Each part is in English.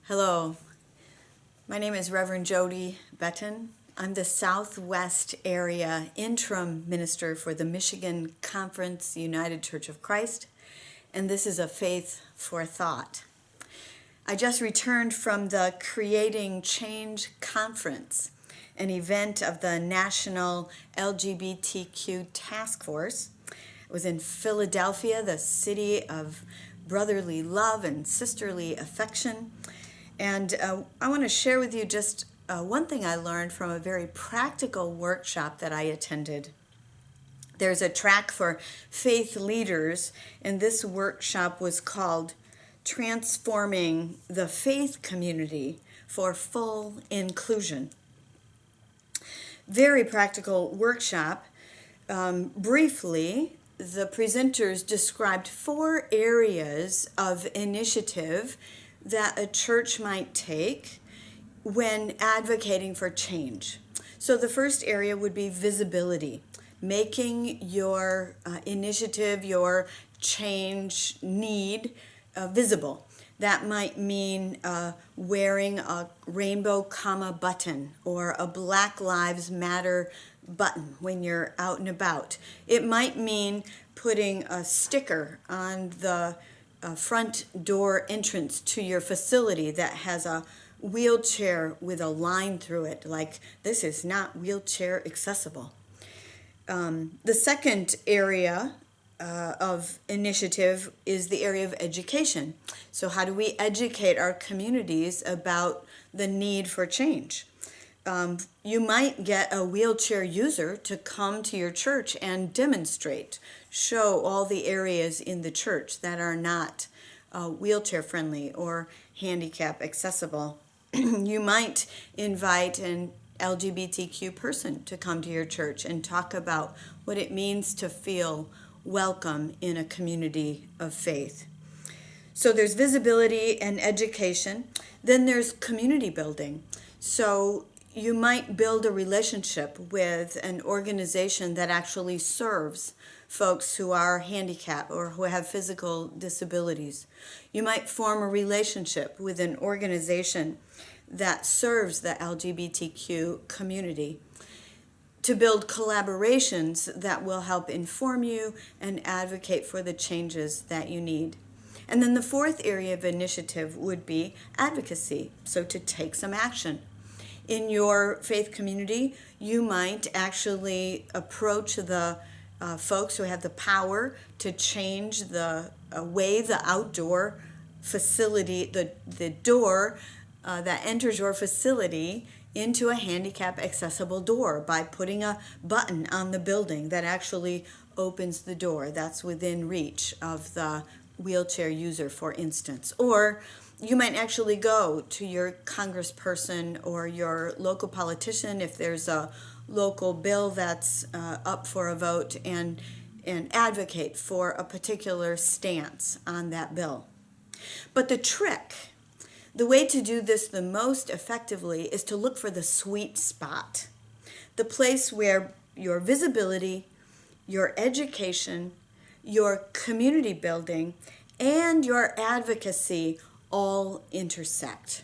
Hello, my name is Reverend Jody Betten. I'm the Southwest Area Interim Minister for the Michigan Conference United Church of Christ, and this is a Faith for Thought. I just returned from the Creating Change Conference, an event of the National LGBTQ Task Force. It was in Philadelphia, the city of brotherly love and sisterly affection. And I want to share with you just one thing I learned from a very practical workshop that I attended. There's a track for faith leaders, and this workshop was called Transforming the Faith Community for Full Inclusion. Very practical workshop. Briefly, the presenters described 4 areas of initiative that a church might take when advocating for change. So the first area would be visibility, making your initiative, your change need visible. That might mean wearing a rainbow comma button or a Black Lives Matter button when you're out and about. It might mean putting a sticker on the front door entrance to your facility that has a wheelchair with a line through it, like this is not wheelchair accessible. The second area of initiative is the area of education. So how do we educate our communities about the need for change? You might get a wheelchair user to come to your church and demonstrate, show all the areas in the church that are not wheelchair friendly or handicap accessible. You might invite an LGBTQ person to come to your church and talk about what it means to feel welcome in a community of faith. So there's visibility and education. Then there's community building. So you might build a relationship with an organization that actually serves folks who are handicapped or who have physical disabilities. You might form a relationship with an organization that serves the LGBTQ community to build collaborations that will help inform you and advocate for the changes that you need. And then the fourth area of initiative would be advocacy, so to take some action. In your faith community, you might actually approach the folks who have the power to change the way the outdoor facility, the door that enters your facility into a handicap accessible door by putting a button on the building that actually opens the door that's within reach of the wheelchair user, for instance. Or you might actually go to your congressperson or your local politician if there's a local bill that's up for a vote and advocate for a particular stance on that bill. But the way to do this the most effectively is to look for the sweet spot, the place where your visibility, your education, your community building, and your advocacy all intersect.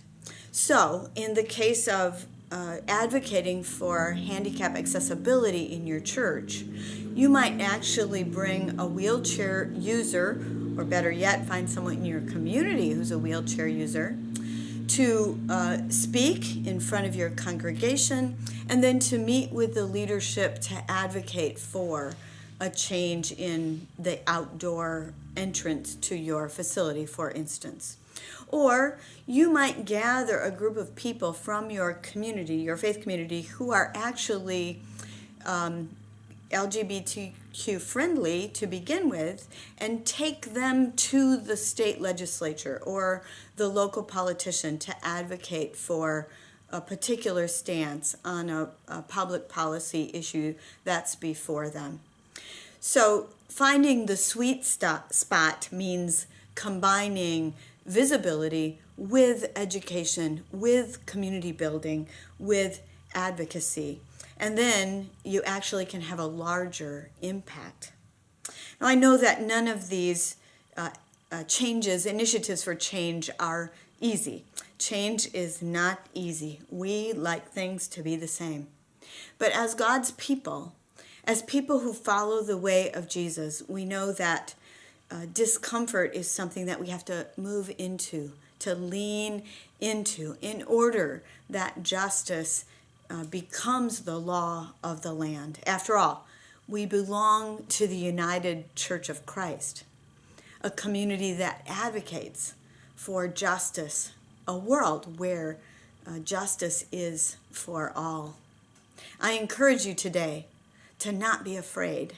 So, in the case of advocating for handicap accessibility in your church, you might actually bring a wheelchair user, or better yet, find someone in your community who's a wheelchair user, to speak in front of your congregation, and then to meet with the leadership to advocate for a change in the outdoor entrance to your facility, for instance. Or you might gather a group of people from your community, your faith community, who are actually LGBTQ friendly to begin with, and take them to the state legislature or the local politician to advocate for a particular stance on a public policy issue that's before them. So finding the sweet spot means combining visibility with education, with community building, with advocacy. And then you actually can have a larger impact. Now, I know that none of these initiatives for change are easy. Change is not easy. We like things to be the same. But as God's people, as people who follow the way of Jesus, we know that discomfort is something that we have to move into, to lean into, in order that justice becomes the law of the land. After all, we belong to the United Church of Christ, a community that advocates for justice, a world where justice is for all. I encourage you today to not be afraid,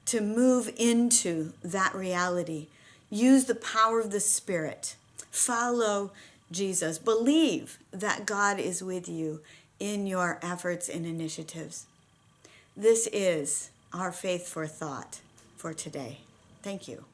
to move into that reality. Use the power of the Spirit. Follow Jesus. Believe that God is with you in your efforts and initiatives. This is our Faith for Thought for today. Thank you.